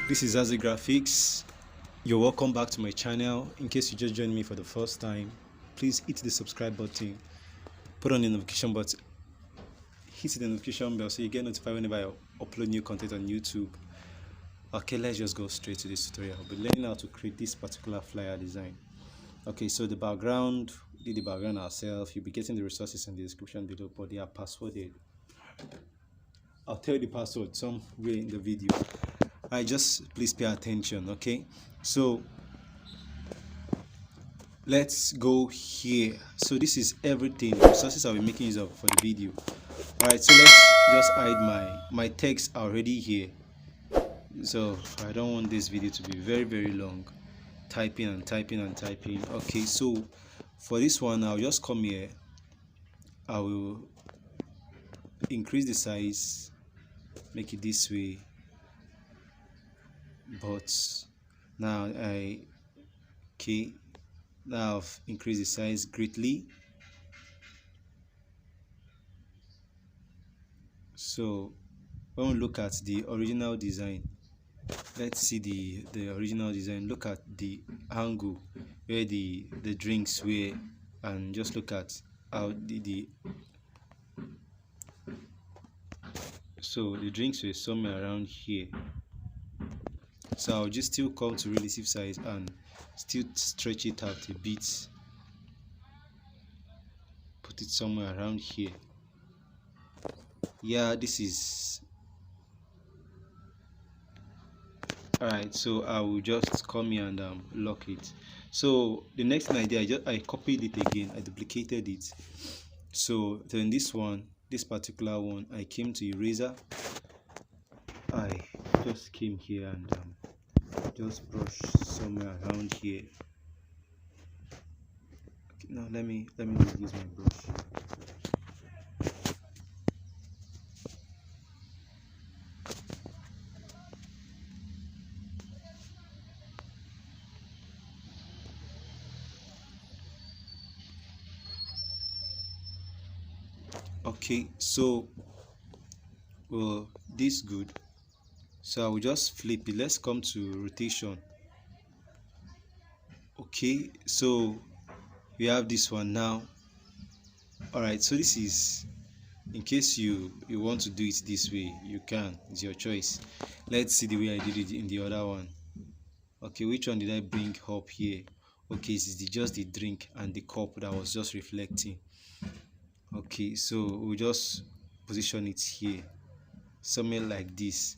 This is Azzy Graphics. You're welcome back to my channel. In case you just joined me for the first time, please hit the subscribe button, put on the notification button, hit the notification bell so you get notified whenever I upload new content on YouTube. Okay, let's just go straight to this tutorial. I'll be learning how to create this particular flyer design. Okay, so the background, we did the background ourselves. You'll be getting the resources in the description below, but they are passworded. I'll tell you the password somewhere in the video. Just please pay attention. Okay, so let's go here. So this is everything, the resources I'll be making use of for the video. Alright, so let's just hide my text already here, so I don't want this video to be very long, typing and typing and typing. Okay, so for this one I'll just come here, I will increase the size, make it this way, but now now I've increased the size greatly. So when we look at the original design, let's see the original design. Look at the angle where the drinks were, and just look at how so the drinks were somewhere around here. So I'll just still come to relative size and still stretch it out a bit, put it somewhere around here. Yeah, this is alright. So I will just come here and lock it. So the next thing I did, I copied it again, I duplicated it. So then this particular one, I came to eraser, I just came here and just brush somewhere around here. Okay, now let me use my brush. Okay, so well, this good. So I will just flip it. Let's come to rotation. Okay, so we have this one now. Alright, so this is, in case you want to do it this way, you can, it's your choice. Let's see the way I did it in the other one. Okay, which one did I bring up here? Okay, it's just the drink and the cup that was just reflecting. Okay, so we'll just position it here, something like this.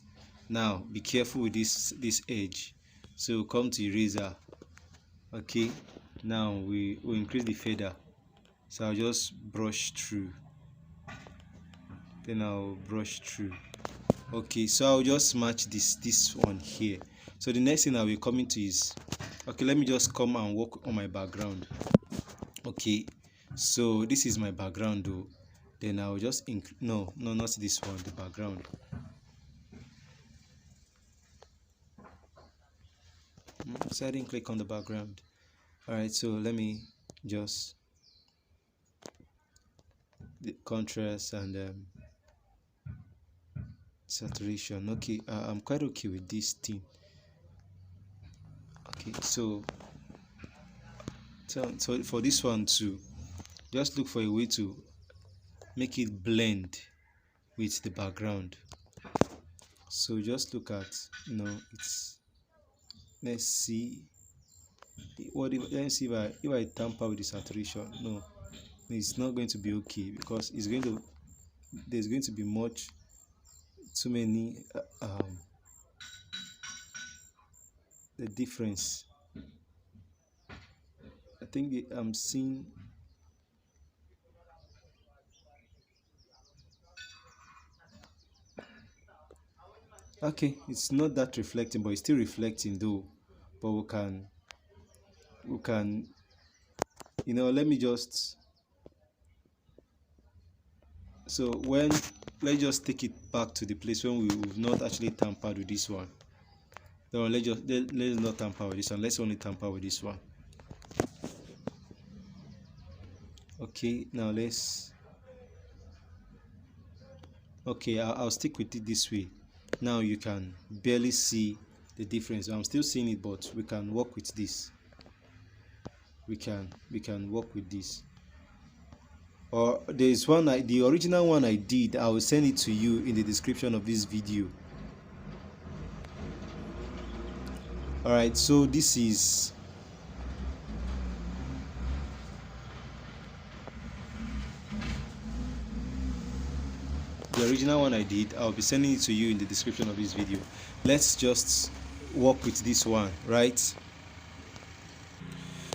Now be careful with this edge. So we'll come to eraser. Okay, now we will increase the feather. So I'll just brush through, then I'll brush through. Okay, so I'll just match this one here. So the next thing I will come into is, okay, let me just come and work on my background. Okay, so this is my background though. Then I'll just no, not this one, the background. So I didn't click on the background. Alright, so let me just the contrast and saturation. Okay, I'm quite okay with this thing. Okay, so for this one too, just look for a way to make it blend with the background. So just look at, it's, let's see let's see if I tamper with the saturation. No, it's not going to be okay, because there's going to be too many the difference. I think I'm seeing. Okay, it's not that reflecting, but it's still reflecting though. But we can let me just, so let's just take it back to the place when we've not actually tampered with this one. No, let's not tamper with this one, let's only tamper with this one. Okay, now okay, I'll stick with it this way. Now you can barely see the difference. I'm still seeing it, but we can work with this. We can work with this. Or there's one, the original one I did. I will send it to you in the description of this video. All right, so this is the original one I did. I'll be sending it to you in the description of this video. Let's just work with this one, right?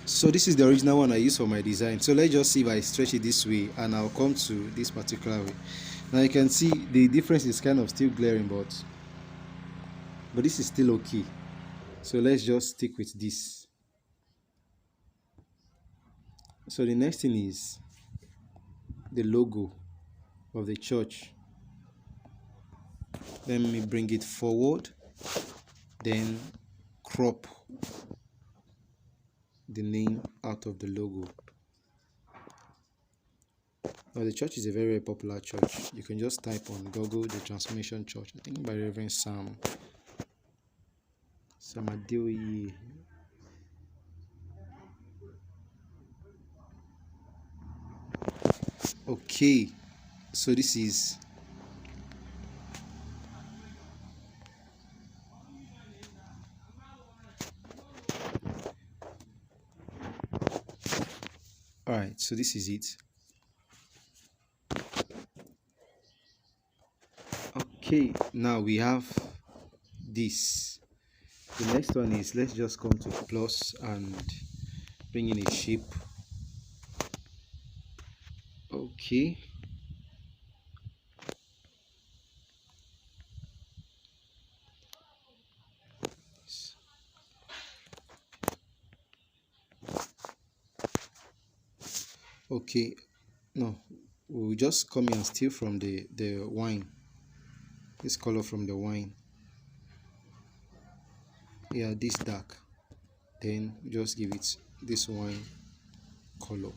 So this is the original one I used for my design. So let's just see if I stretch it this way and I'll come to this particular way. Now you can see the difference is kind of still glaring, but this is still okay. So let's just stick with this. So the next thing is the logo of the church. Let me bring it forward, then crop the name out of the logo. Now the church is a very, very popular church. You can just type on Google the Transformation Church, I think by Reverend Sam Adeoye. Okay, so this is all right, so this is it. Okay, now we have this. The next one is, let's just come to plus and bring in a shape. Okay, okay, no, we'll just come and steal from the wine, this color from the wine. Yeah, this dark, then just give it this wine color.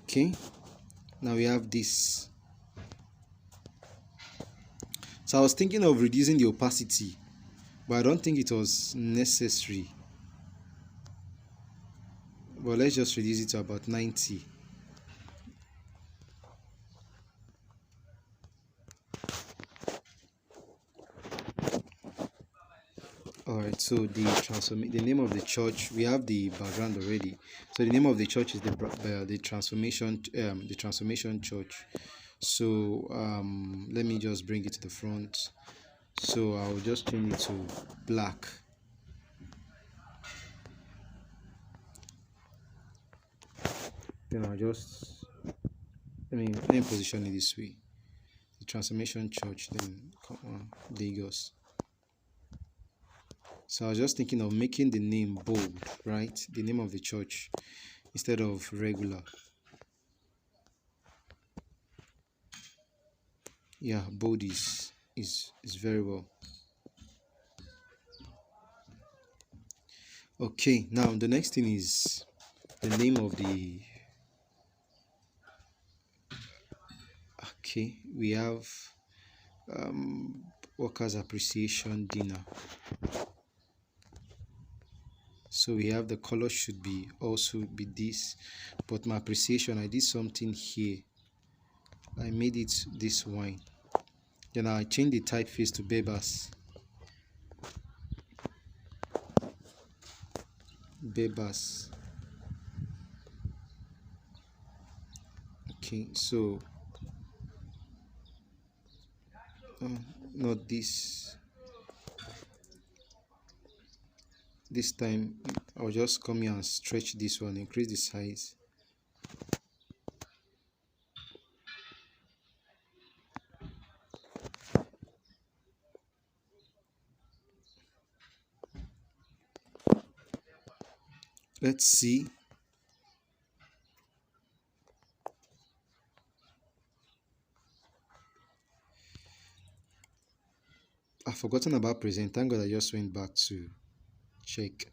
Okay, now we have this. So I was thinking of reducing the opacity, but I don't think it was necessary. But let's just reduce it to about 90. Alright, so the name of the church, we have the background already. So the name of the church is the Transformation Church. So let me just bring it to the front. So I'll just change it to black. Then I'll just let me position it this way. The Transformation Church, then come on, Lagos. So I was just thinking of making the name bold, right? The name of the church instead of regular. Yeah, bold is very well. Okay, now the next thing is the name of the. Okay, we have Workers Appreciation Dinner. So we have the color should be also be this, but my appreciation, I did something here. I made it this wine. Then I changed the typeface to Bebas. Bebas. Okay, so not this. This time I'll just come here and stretch this one, increase the size. Let's see. I've forgotten about present. Thank God I just went back to check.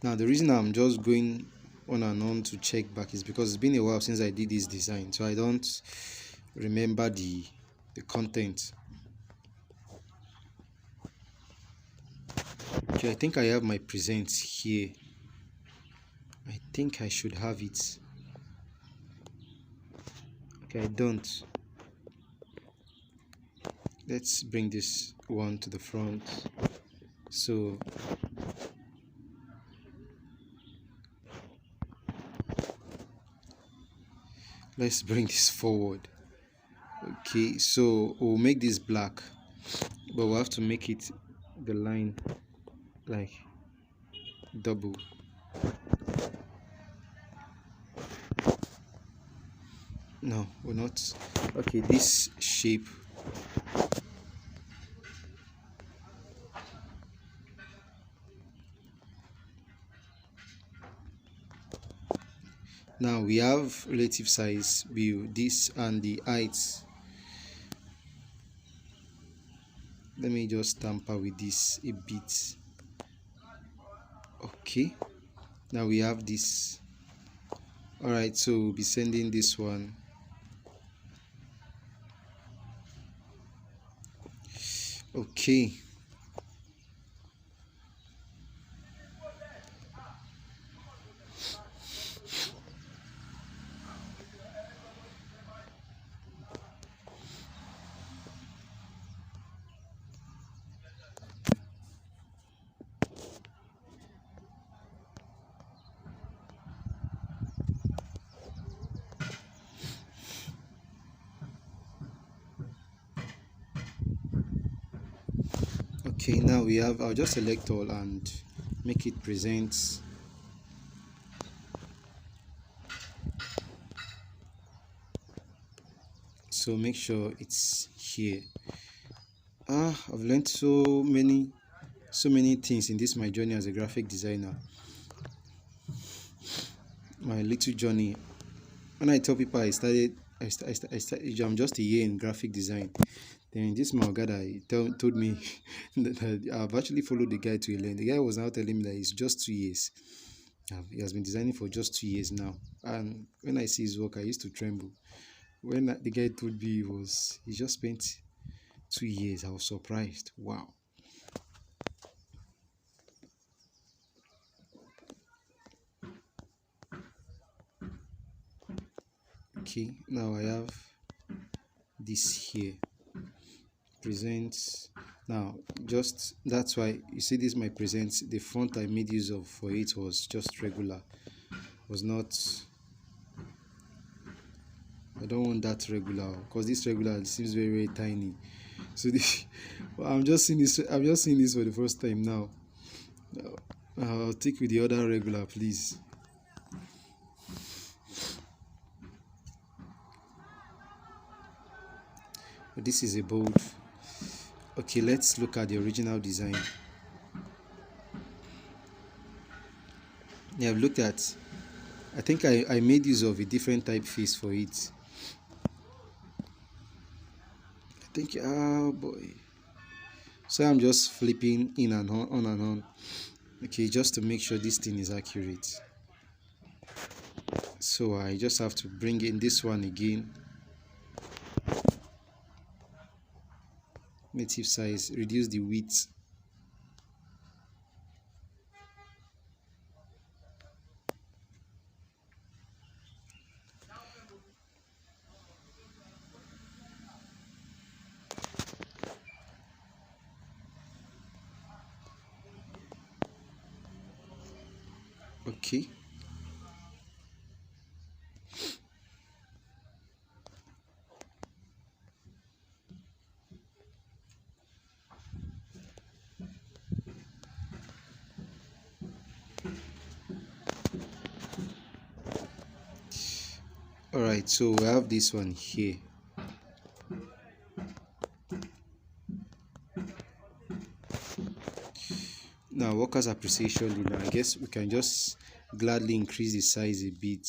Now the reason I'm just going on and on to check back is because it's been a while since I did this design, so I don't remember the the content. Okay, I think I have my presents here. I think I should have it. Okay, I don't. Let's bring this one to the front. So let's bring this forward. Okay, so we'll make this black, but we'll have to make it the line like double. No, we're not. Okay, this shape. Now we have relative size view, this and the height. Let me just tamper with this a bit. Okay, now we have this. All right, so we'll be sending this one. Okay. Okay, now we have, I'll just select all and make it present. So make sure it's here. I've learned so many things in this my journey as a graphic designer. My little journey. When I tell people I'm just a year in graphic design. Then this my guy told me that I've actually followed the guy to a lane. The guy was now telling me that it's just 2 years. He has been designing for just 2 years now. And when I see his work, I used to tremble. When the guy told me he just spent 2 years, I was surprised. Wow. Okay, now I have this here. Presents. Now just that's why you see this my presents. The font I made use of for it was just regular. Was not. I don't want that regular because this regular seems very tiny. So this, I'm just seeing this. I'm just seeing this for the first time now. I'll take with the other regular, please. But this is a bold. Okay, let's look at the original design. Yeah, I've looked at. I think I made use of a different typeface for it. I think, oh boy. So I'm just flipping in and on and on. Okay, just to make sure this thing is accurate. So I just have to bring in this one again. Native size, reduce the width. Okay. All right, so we have this one here. Now, workers appreciation leader. I guess we can just gladly increase the size a bit.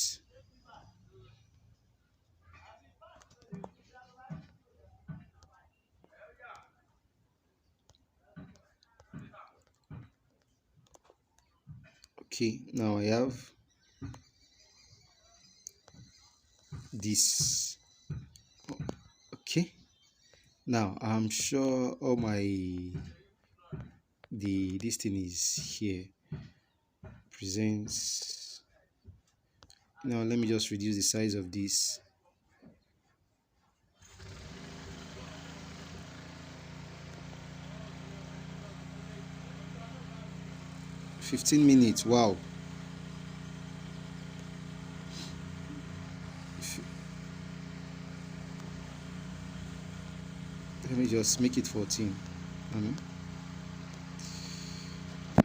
Okay, now I have this. Okay, Now I'm sure all my this thing is here. Presents. Now let me just reduce the size of this. 15 minutes. Wow. Let me just make it 14.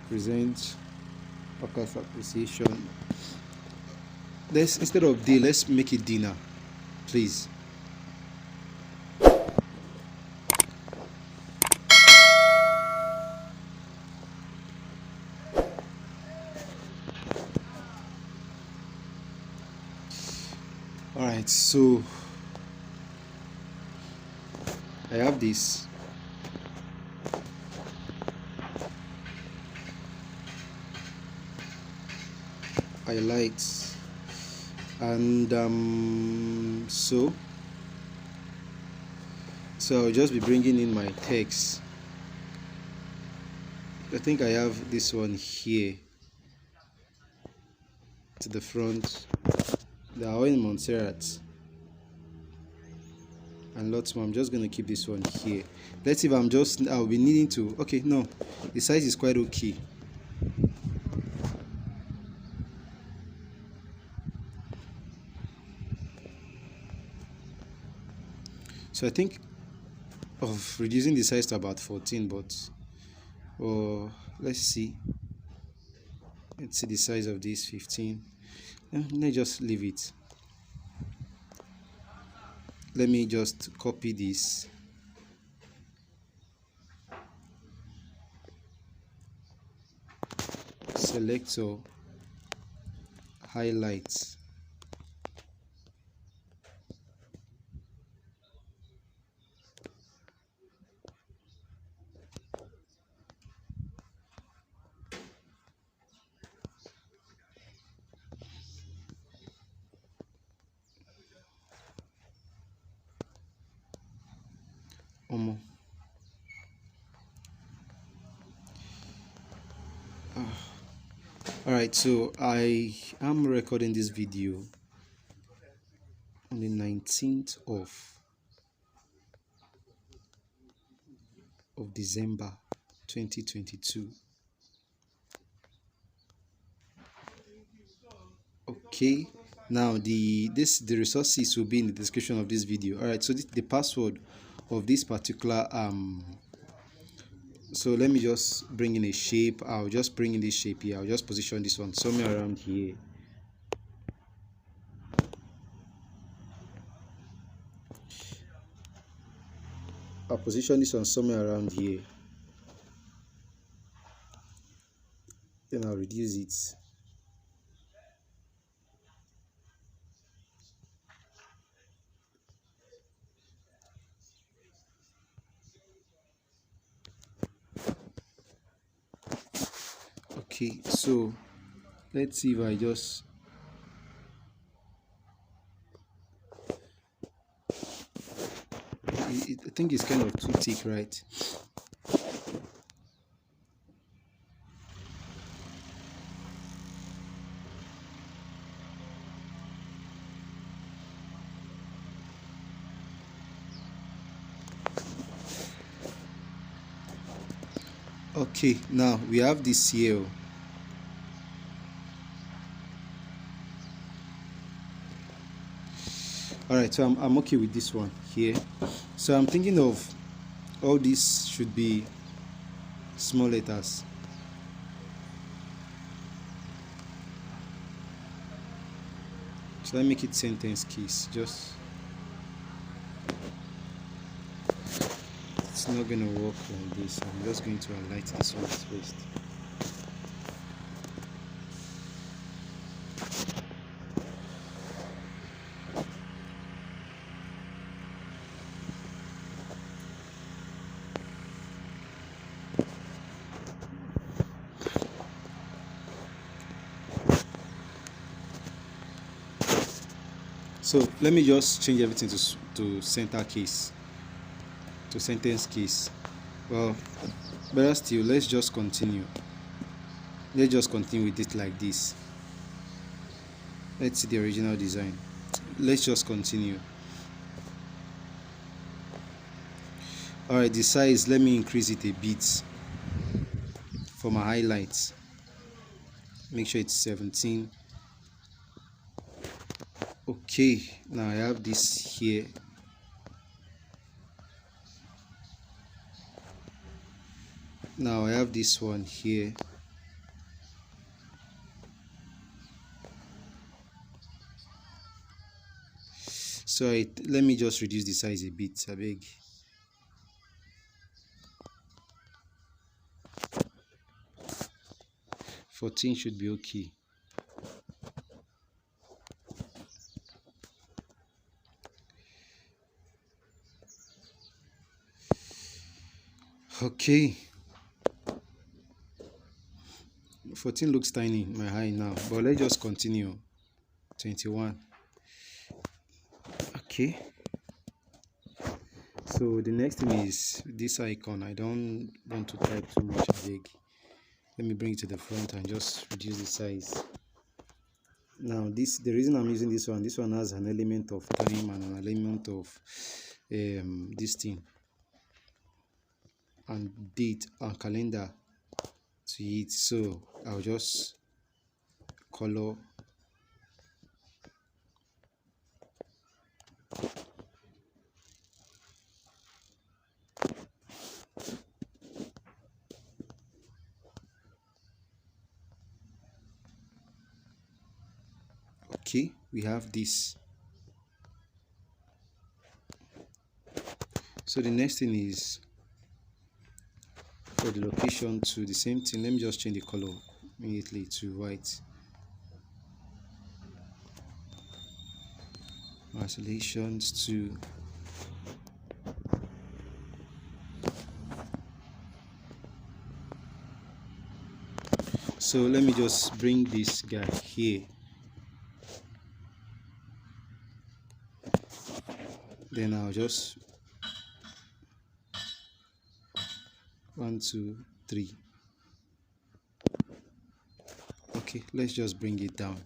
Present workers appreciation. Let's, instead of day, let's make it dinner, please. All right, so I have this. Highlights, and so I'll just be bringing in my text. I think I have this one here to the front. They are all in Montserrat and lots more. I'm just going to keep this one here. Let's see if I'll be needing to, okay, no, the size is quite okay. So I think of reducing the size to about 14, but let's see the size of this 15. Let me just leave it. Let me just copy this. Selector, highlights. Alright, so I am recording this video on the 19th of December 2022. Okay, now the resources will be in the description of this video. Alright, so the password of this particular so let me just bring in a shape. I'll just bring in this shape here. I'll just position this one somewhere around here. I'll position this one somewhere around here. Then I'll reduce it. Okay, so let's see if I just I think it's kind of too thick, right? Okay, now we have this here. Alright, so I'm okay with this one here. So I'm thinking of all this should be small letters. Should I make it sentence keys? Just it's not gonna work like this. I'm just going to highlight this one first. So let me just change everything to center case, to sentence case. Well, better still, let's just continue. Let's just continue with it like this. Let's see the original design. Let's just continue. Alright, the size, let me increase it a bit for my highlights. Make sure it's 17. Okay, now I have this here. Now I have this one here. So let me just reduce the size a bit, I beg. $14 should be okay. Okay. 14 looks tiny in my eye now, but let's just continue. 21. Okay. So the next thing is this icon. I don't want to type too much big. Let me bring it to the front and just reduce the size. Now the reason I'm using this one has an element of time and an element of this thing and date and calendar to it. So I'll just color okay, we have this. So the next thing is for the location to the same thing. Let me just change the color immediately to white. Isolations to so let me just bring this guy here. Then I'll just 1, 2, 3. Okay, let's just bring it down.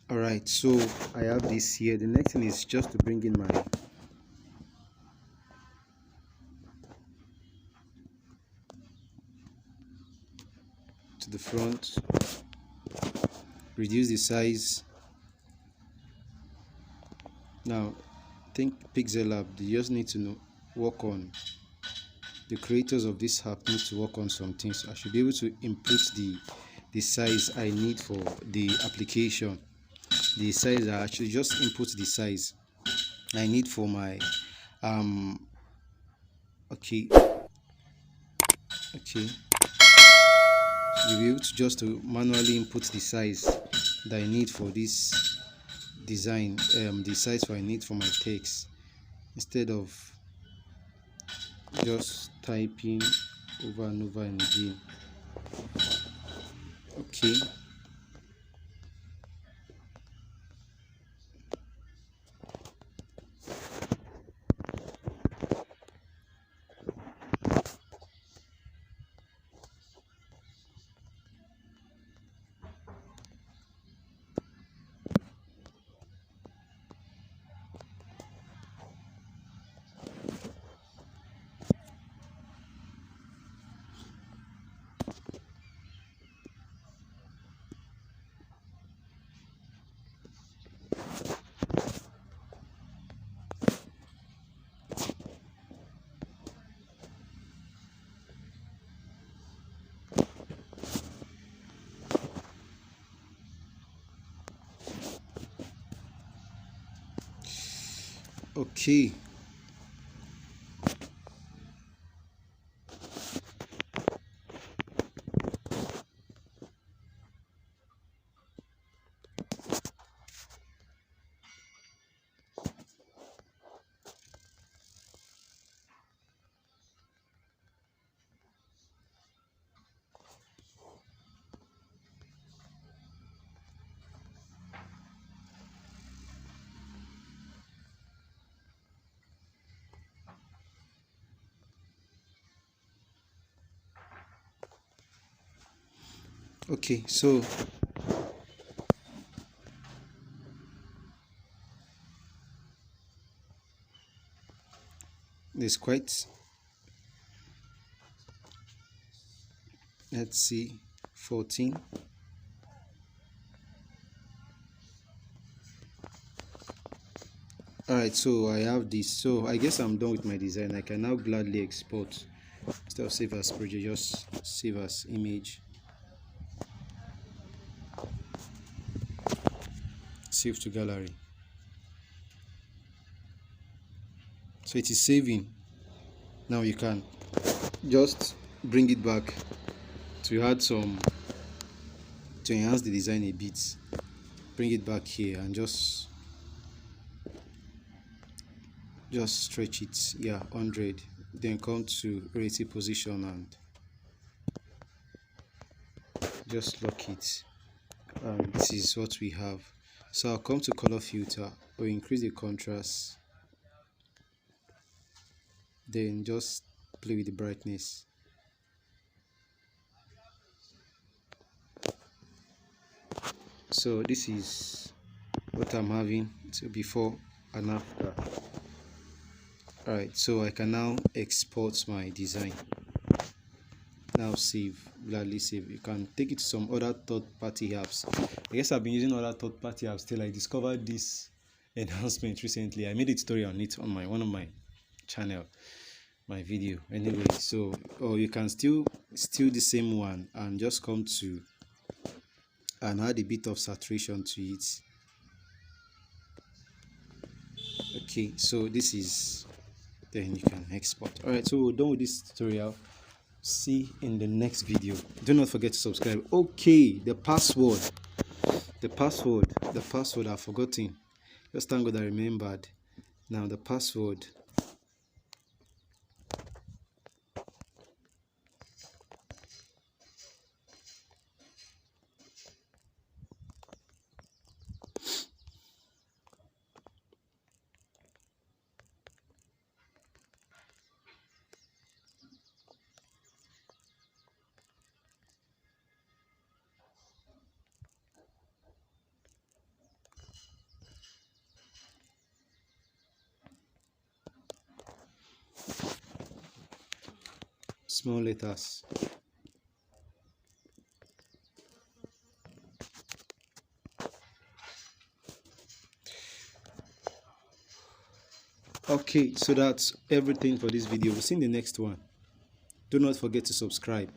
Alright, so I have this here. The next thing is just to bring in my to the front, reduce the size. Now I think Pixellab, they just need to work on the creators of this app need to work on some things. I should be able to input the size I need for the application. The size I actually just input the size I need for my okay you'll be able to just to manually input the size that I need for this design, the size I need for my text, instead of just typing over and over and again. Okay, okay. Okay, so there's quite, let's see, 14. Alright, so I have this. So I guess I'm done with my design. I can now gladly export. Instead of save as project, just save as image. Save to gallery. So it is saving. Now you can just bring it back to add some, to enhance the design a bit. Bring it back here and just stretch it, yeah, 100. Then come to relative position and just lock it. This is what we have. So I'll come to color filter or increase the contrast, then just play with the brightness. So this is what I'm having, so before and after. Alright, so I can now export my design. Now save, gladly save. You can take it to some other third-party apps. I guess I've been using other third-party apps till I discovered this enhancement recently. I made a tutorial on it on one of my channel, my video. Anyway, so you can still steal the same one and just come to and add a bit of saturation to it. Okay, so this is, then you can export. Alright, so we're done with this tutorial. See in the next video. Do not forget to subscribe. Okay, the password I've forgotten. Just thank God I remembered. Now the password. Small letters. Okay, so that's everything for this video. We'll see in the next one. Do not forget to subscribe.